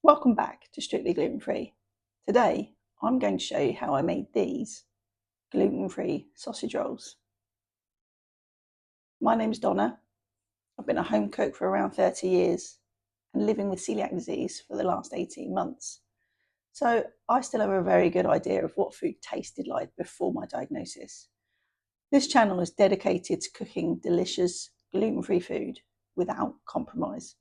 Welcome back to Strictly Gluten Free. Today I'm going to show you how I made these gluten-free sausage rolls. My name's Donna. I've been a home cook for around 30 years and living with celiac disease for the last 18 months. So I still have a very good idea of what food tasted like before my diagnosis. This channel is dedicated to cooking delicious gluten-free food without compromise.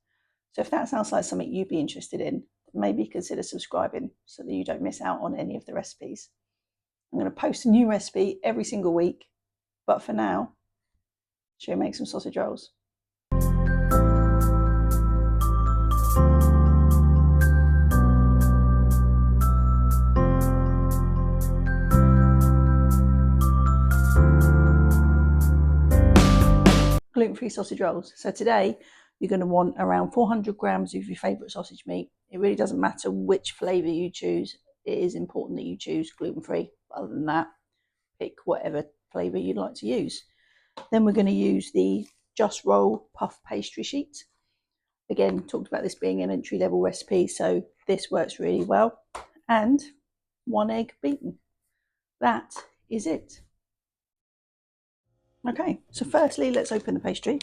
So if that sounds like something you'd be interested in, maybe consider subscribing so that you don't miss out on any of the recipes. I'm going to post a new recipe every single week, but for now, shall we make some sausage rolls? Gluten-free sausage rolls. So today you're going to want around 400 grams of your favourite sausage meat. It really doesn't matter which flavour you choose. It is important that you choose gluten-free. Other than that, pick whatever flavour you'd like to use. Then we're going to use the Just Roll Puff Pastry sheet. Again, talked about this being an entry-level recipe, so this works really well. And 1 egg beaten. That is it. Okay, so firstly, let's open the pastry.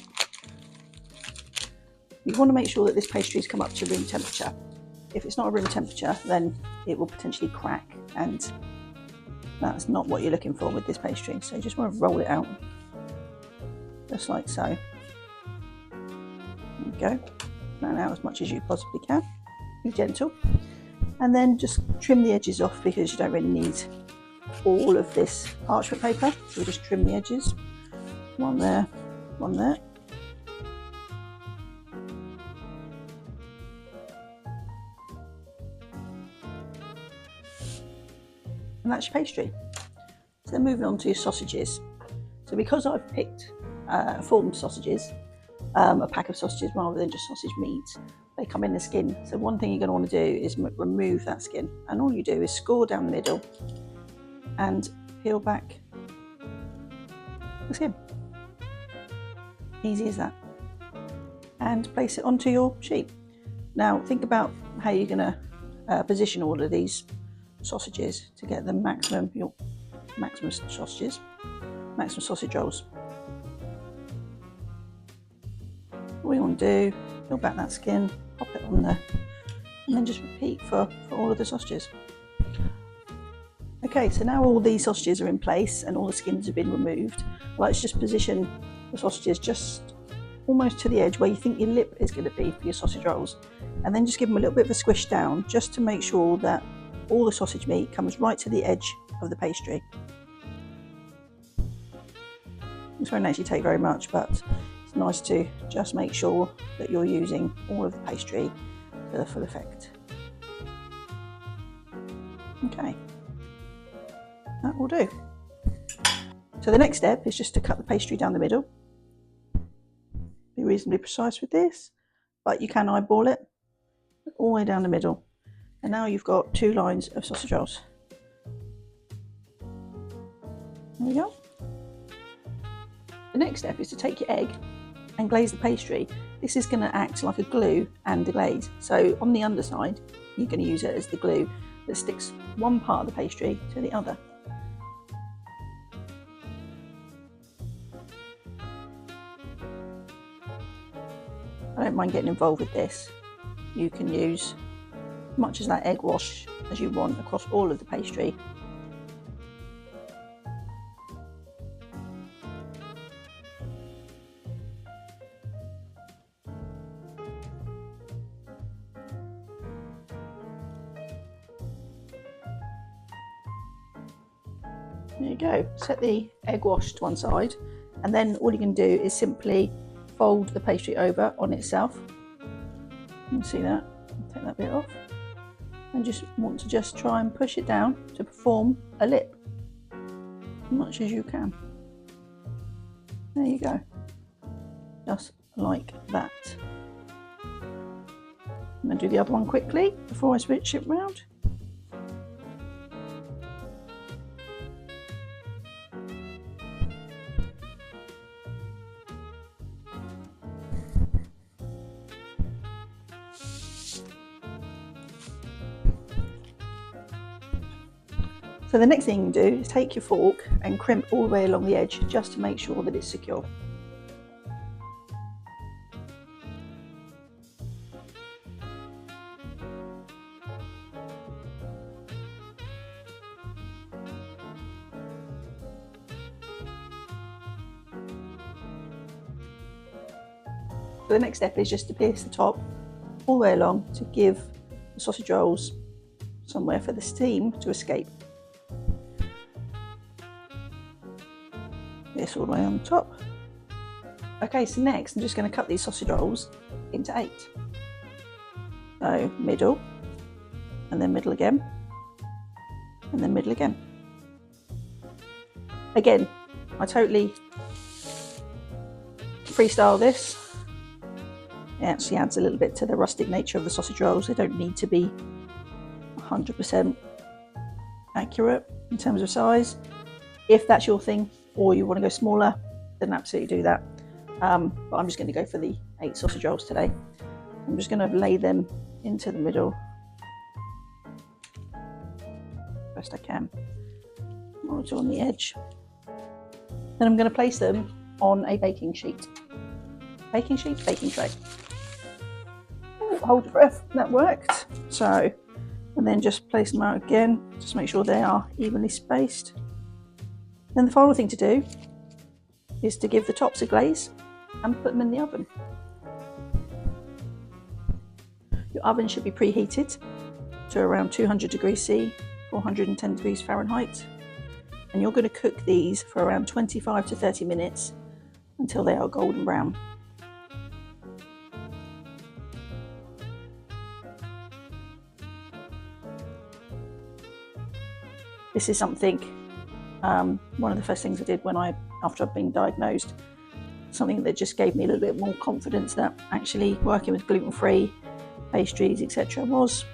You want to make sure that this pastry has come up to room temperature. If it's not a room temperature, then it will potentially crack, and that's not what you're looking for with this pastry. So you just want to roll it out, just like so. There you go. Roll out as much as you possibly can. Be gentle. And then just trim the edges off because you don't really need all of this parchment paper. So we just trim the edges. One there, one there. And that's your pastry. So then moving on to your sausages. So because I've picked formed sausages, a pack of sausages rather than just sausage meat, they come in the skin. So one thing you're going to want to do is remove that skin. And all you do is score down the middle and peel back the skin. Easy as that. And place it onto your sheet. Now think about how you're going to position all of these sausages to get the maximum sausages, maximum sausage rolls. What you want to do, peel back that skin, pop it on there, and then just repeat for all of the sausages. Okay, so now all these sausages are in place and all the skins have been removed. Let's just position the sausages just almost to the edge where you think your lip is going to be for your sausage rolls, and then just give them a little bit of a squish down just to make sure that all the sausage meat comes right to the edge of the pastry. This won't actually take very much, but it's nice to just make sure that you're using all of the pastry to the full effect. Okay, that will do. So the next step is just to cut the pastry down the middle. Be reasonably precise with this, but you can eyeball it all the way down the middle. And now you've got 2 lines of sausage rolls. There we go. The next step is to take your egg and glaze the pastry. This is going to act like a glue and a glaze. So on the underside, you're going to use it as the glue that sticks one part of the pastry to the other. I don't mind getting involved with this. You can use as much as that egg wash as you want across all of the pastry. There you go. Set the egg wash to one side, and then all you can do is simply fold the pastry over on itself. You can see that. Take that bit off, and just want to just try and push it down to form a lip as much as you can. There you go, just like that. I'm going to do the other one quickly before I switch it round. So the next thing you do is take your fork and crimp all the way along the edge just to make sure that it's secure. So the next step is just to pierce the top all the way along to give the sausage rolls somewhere for the steam to escape. This all the way on the top. Okay, so next I'm just going to cut these sausage rolls into 8. So middle, and then middle again, and then middle again. Again, I totally freestyle this. It actually adds a little bit to the rustic nature of the sausage rolls. They don't need to be 100% accurate in terms of size. If that's your thing, or you want to go smaller, then absolutely do that. But I'm just going to go for the 8 sausage rolls today. I'm just going to lay them into the middle best I can. 1 or 2 on the edge. Then I'm going to place them on a baking sheet. Baking sheet, baking tray. Ooh, hold your breath, that worked. So, and then just place them out again, just make sure they are evenly spaced. Then the final thing to do is to give the tops a glaze and put them in the oven. Your oven should be preheated to around 200 degrees C, 410 degrees Fahrenheit. And you're going to cook these for around 25 to 30 minutes until they are golden brown. This is something, one of the first things I did after I'd been diagnosed, something that just gave me a little bit more confidence that actually working with gluten-free pastries, etc. was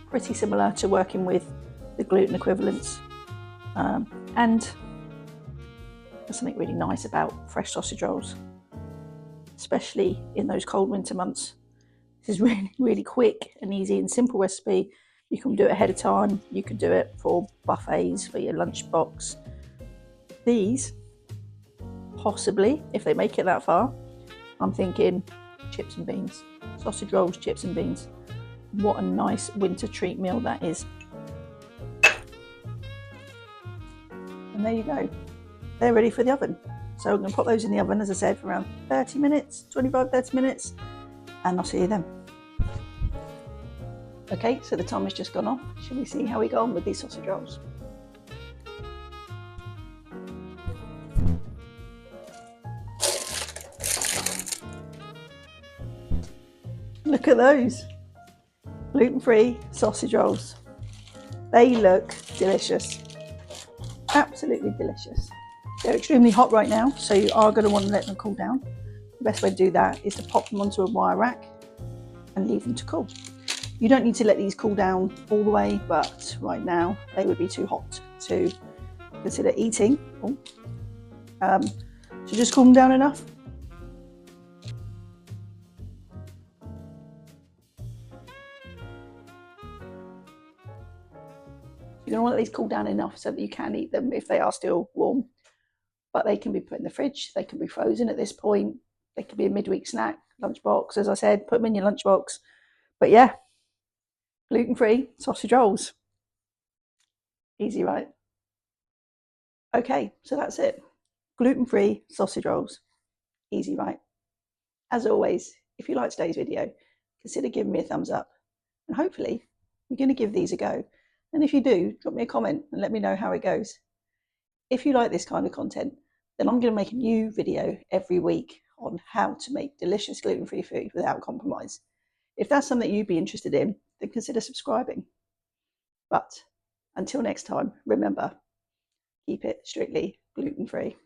pretty similar to working with the gluten equivalents. And there's something really nice about fresh sausage rolls, especially in those cold winter months. This is really, really quick and easy and simple recipe. You can do it ahead of time. You can do it for buffets, for your lunchbox. These, possibly, if they make it that far, I'm thinking chips and beans. Sausage rolls, chips and beans. What a nice winter treat meal that is. And there you go. They're ready for the oven. So I'm going to pop those in the oven, as I said, for around 30 minutes, 25-30 minutes, and I'll see you then. Okay, so the time has just gone off. Shall we see how we go on with these sausage rolls? Look at those gluten-free sausage rolls. They look delicious, absolutely delicious. They're extremely hot right now, so you are going to want to let them cool down. The best way to do that is to pop them onto a wire rack and leave them to cool. You don't need to let these cool down all the way, but right now they would be too hot to consider eating. So just cool them down enough. You're going to want these cool down enough so that you can eat them if they are still warm. But they can be put in the fridge, they can be frozen at this point, they could be a midweek snack, lunchbox, as I said, put them in your lunchbox. But yeah, gluten-free sausage rolls. Easy, right? Okay, so that's it. Gluten-free sausage rolls. Easy, right? As always, if you liked today's video, consider giving me a thumbs up. And hopefully, you're going to give these a go. And if you do, drop me a comment and let me know how it goes. If you like this kind of content, then I'm going to make a new video every week on how to make delicious gluten-free food without compromise. If that's something you'd be interested in, then consider subscribing. But until next time, remember, keep it strictly gluten-free.